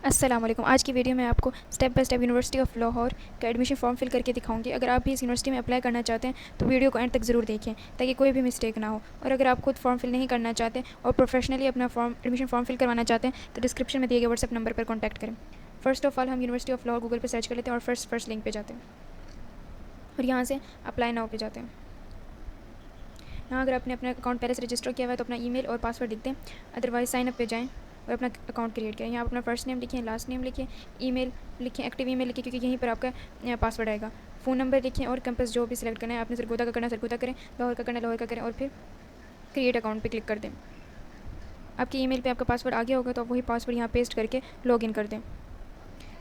अस्सलाम वालेकुम। आज की वीडियो में आपको step by step university of Lahore का एडमिशन फॉर्म फिल करके दिखाऊंगी। अगर आप भी इस यूनिवर्सिटी में अप्लाई करना चाहते हैं तो वीडियो को एंड तक ज़रूर देखें ताकि कोई भी मिस्टेक ना हो। और अगर आप खुद फॉर्म फिल नहीं करना चाहते और प्रोफेशनली अपना एडमिशन फॉर्म फिल करवाना चाहते हैं तो डिस्क्रिप्शन में दिए गए व्हाट्सएप नंबर पर कॉन्टैक्ट करें। फ़र्स्ट ऑफ ऑल हम यूनिवर्सिटी ऑफ लाहौर गूगल पर सर्च कर लेते हैं और फर्स्ट लिंक पर जाते हैं और यहाँ से अप्लाई नाउ पे जाते हैं। यहाँ अगर आपने अपना अकाउंट पहले से रजिस्टर किया हुआ है तो अपना ईमेल और पासवर्ड लिख दें, अदरवाइज़ साइन अप पे जाएँ और अपना अकाउंट क्रिएट करें। यहाँ अपना फर्स्ट नेम लिखें, लास्ट नेम लिखें, ईमेल लिखें, एक्टिव ईमेल लिखें क्योंकि यहीं पर आपका पासवर्ड आएगा। फ़ोन नंबर लिखें और कैंपस जो भी सिलेक्ट करना है, आपने सरगोदा का करना सरगोदा करें, लाहौर का करना लाहौर का करें और फिर क्रिएट अकाउंट पर क्लिक कर दें। आपकी ईमेल पे आपका पासवर्ड आ गया होगा तो आप वही पासवर्ड यहाँ पेस्ट करके लॉगिन कर दें।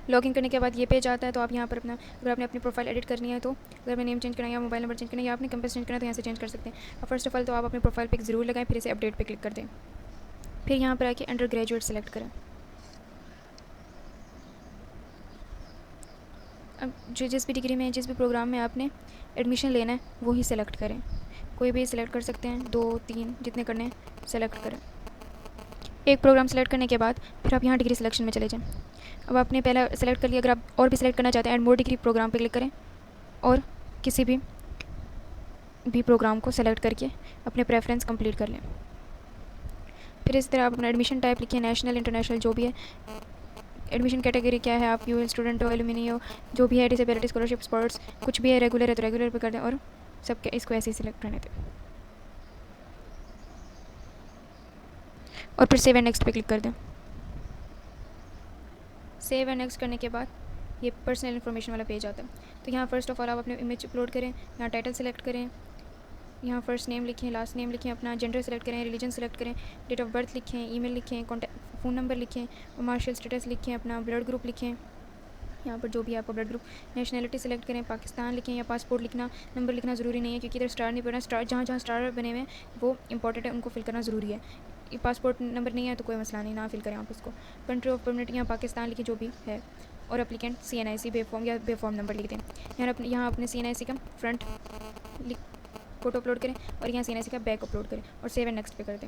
लॉगिन करने के बाद ये पेज आता है तो आप यहाँ पर अगर आपने अपनी प्रोफाइल एडिट करनी है तो अगर अपने नेम चेंज करना है या मोबाइल नंबर चेंज करना है या आपने कैंपस चेंज करना है तो यहाँ से चेंज कर सकते हैं। और फर्स्ट ऑफ ऑल तो आप अपनी प्रोफाइल पिक ज़रूर लगाएं, फिर इसे अपडेट पे क्लिक कर दें। फिर यहाँ पर आके अंडर ग्रेजुएट सेलेक्ट करें। अब जिस भी डिग्री में जिस भी प्रोग्राम में आपने एडमिशन लेना है वही सेलेक्ट करें। कोई भी सिलेक्ट कर सकते हैं, 2-3 जितने करने हैं सेलेक्ट करें। एक प्रोग्राम सेलेक्ट करने के बाद फिर आप यहाँ डिग्री सिलेक्शन में चले जाएँ। अब आपने पहला सेलेक्ट कर लिया, अगर आप और भी सिलेक्ट करना चाहते हैं एंड मोर डिग्री प्रोग्राम पे क्लिक करें और किसी भी प्रोग्राम को सेलेक्ट करके अपने प्रेफरेंस कंप्लीट कर लें। फिर इस तरह आप अपना एडमिशन टाइप लिखिए, नेशनल इंटरनेशनल जो भी है, एडमिशन कैटेगरी क्या है, आप यूएल स्टूडेंट हो, एलुमिनी हो, जो भी है, डिसेबिलिटी स्कॉलरशिप स्पोर्ट्स कुछ भी है, रेगुलर है तो रेगुलर पे कर दें और सबके इसको ऐसे ही सिलेक्ट करने दें और फिर सेव एंड नेक्स्ट पे क्लिक कर दें। सेव एंड नेक्स्ट करने के बाद ये पर्सनल इन्फॉर्मेशन वाला पेज आता है। तो यहाँ फ़र्स्ट ऑफ ऑल आप अपने इमेज अपलोड करें, यहाँ टाइटल सेलेक्ट करें, यहाँ फर्स्ट नेम लिखें, लास्ट नेम लिखें, अपना जेंडर सेलेक्ट करें, रिलीजन सेलेक्ट करें, डेट ऑफ बर्थ लिखें, ईमेल लिखें, कॉन्टैक्ट फ़ोन नंबर लिखें, मार्शल स्टेटस लिखें, अपना ब्लड ग्रुप लिखें, यहाँ पर जो भी आपका ब्लड ग्रुप, नेशनैलिटी सेलेक्ट करें, पाकिस्तान लिखें या पासपोर्ट लिखना, नंबर लिखना ज़रूरी नहीं है क्योंकि इधर स्टार नहीं बना, स्टार जहाँ स्टार बने हुए हैं वो इंपॉर्टेंट है, उनको फिल करना ज़रूरी है। पासपोर्ट नंबर नहीं है तो कोई मसला नहीं, ना फिल करें आप उसको। कंट्री ऑफ परमिट यहाँ पाकिस्तान लिखें जो भी है और एप्लीकेंट CNIC बेफॉर्म या बेफॉर्म नंबर लिख दें। यहाँ अपने CNIC का फ्रंट फ़ोटो अपलोड करें और यहाँ CNIC का बैक अपलोड करें और सेव एंड नेक्स्ट पे कर दें।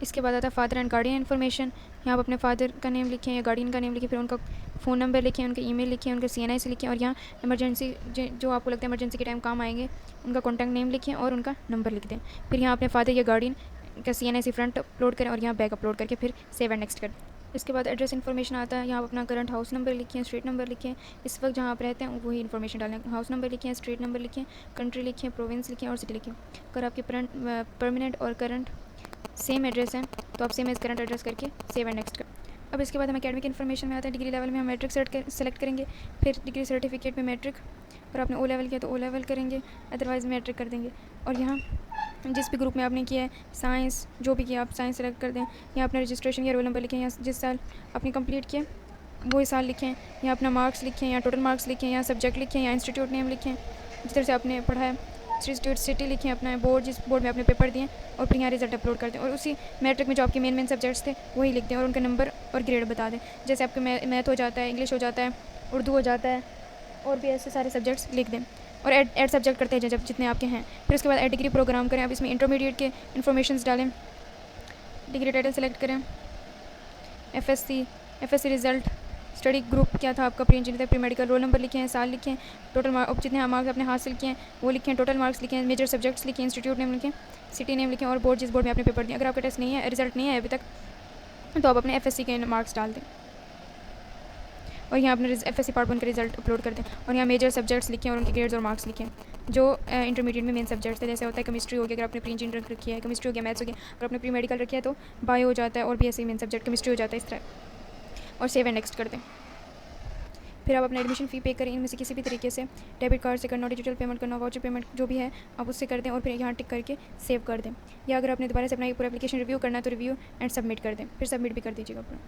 इसके बाद आता है फादर एंड गार्डियन इन्फॉर्मेशन। यहाँ आप अपने फादर का नेम लिखें या गार्डियन का नेम लिखें, फिर उनका फ़ोन नंबर लिखें, उनका ईमेल लिखें, उनका CNIC लिखें और यहाँ इमरजेंसी जो आपको लगता है इमरजेंसी के टाइम काम आएंगे उनका कॉन्टैक्ट नेम लिखें और उनका नंबर लिख दें। फिर यहाँ अपने फादर या गार्डियन का CNIC फ्रंट अपलोड करें और यहाँ बैक अपलोड करके फिर सेव एंड नेक्स्ट करें। इसके बाद एड्रेस इन्फॉर्मेशन आता है। यहाँ आप अपना करंट हाउस नंबर लिखें, स्ट्रीट नंबर लिखें, इस वक्त जहाँ आप रहते हैं वही इन्फॉर्मेशन डालें। हाउस नंबर लिखें, स्ट्रीट नंबर लिखें, कंट्री लिखें, प्रोविंस लिखें और सिटी लिखें। अगर आपके परमानेंट और करंट सेम एड्रेस हैं तो आप सेम एज करंट एड्रेस करके सेव एंड नेक्स्ट करें। अब इसके बाद हम एकेडमिक इन्फॉर्मेशन में आते हैं। डिग्री लेवल में हम मैट्रिक सेलेक्ट करेंगे, फिर डिग्री सर्टिफिकेट में मैट्रिक, और आपने O लेवल किया तो O लेवल करेंगे, अदरवाइज़ मैट्रिक कर देंगे। और यहाँ जिस भी ग्रुप में आपने किया है, साइंस जो भी किया आप साइंस सेलेक्ट कर दें। यहाँ अपना रजिस्ट्रेशन या रोल नंबर लिखें, या जिस साल आपने कंप्लीट किया वही साल लिखें। यहाँ अपना मार्क्स लिखें या टोटल मार्क्स लिखें, या सब्जेक्ट लिखें या इंस्टीट्यूट नेम लिखें जिस तरह से आपने पढ़ा है, इंस्टीट्यूट सिटी लिखें, अपना बोर्ड जिस बोर्ड में आपने पेपर दिए और फिर यहाँ रिजल्ट अपलोड कर दें। और उसी मैट्रिक में जो आपके मेन सब्जेक्ट्स थे वही लिख दें और उनका नंबर और ग्रेड बता दें। जैसे आपके मैथ हो जाता है, इंग्लिश हो जाता है, उर्दू हो जाता है और भी ऐसे सारे सब्जेक्ट्स लिख दें और ऐड सब्जेक्ट करते हैं जब जितने आपके हैं। फिर उसके बाद ऐड डिग्री प्रोग्राम करें। अब इसमें इंटरमीडिएट के इन्फॉर्मेशन डालें, डिग्री टाइटल सेलेक्ट करें, FSC रिज़ल्ट, स्टडी ग्रुप क्या था आपका, pre engineer, pre medical, roll number लिखें, साल लिखें, टोटल मार्क्स जितने मार्क्स आपने हासिल किए हैं वो लिखें, टोटल मार्क्स लिखें, मेजर सब्जेक्ट्स लिखें, इंस्टीट्यूट नेम लिखें, सिटी नेम लिखें और बोर्ड जिस बोर्ड में आपने पेपर दिया। अगर आपका टेस्ट नहीं है, रिजल्ट नहीं है अभी तक, तो आप अपने FSC के मार्क्स डाल दें और यहाँ अपने FSC पार्ट 1 का रिजल्ट अपलोड कर दें और यहाँ मेजर सब्जेक्ट्स लिखें और उनके ग्रेड्स और मार्क्स लिखें जो इंटरमीडिएट में मेन सब्जेक्ट्स थे। जैसे होता है केमिस्ट्री हो गया, अगर आपने प्री इंजीनियर रखी है, केमिस्ट्री हो गया, मैथ्स हो गया, अगर आपने प्री मेडिकल रखी है तो बायो हो जाता है और भी ऐसे मेन सब्जेक्ट केमिस्ट्री हो जाता है, इस तरह। और सेव एंड नेक्स्ट कर दें। फिर आप अपना एडमिशन फ़ी पे करें, इनमें से किसी भी तरीके से, डेबिट कार्ड से करना, डिजिटल पेमेंट करना, वाउचर पेमेंट जो भी है आप उससे कर दें और फिर यहाँ टिक करके सेव कर दें। या अगर आपने दोबारा से अपना पूरा एप्लीकेशन रिव्यू करना है तो रिव्यू एंड सबमिट कर दें, फिर सबमिट भी कर दीजिएगा अपना।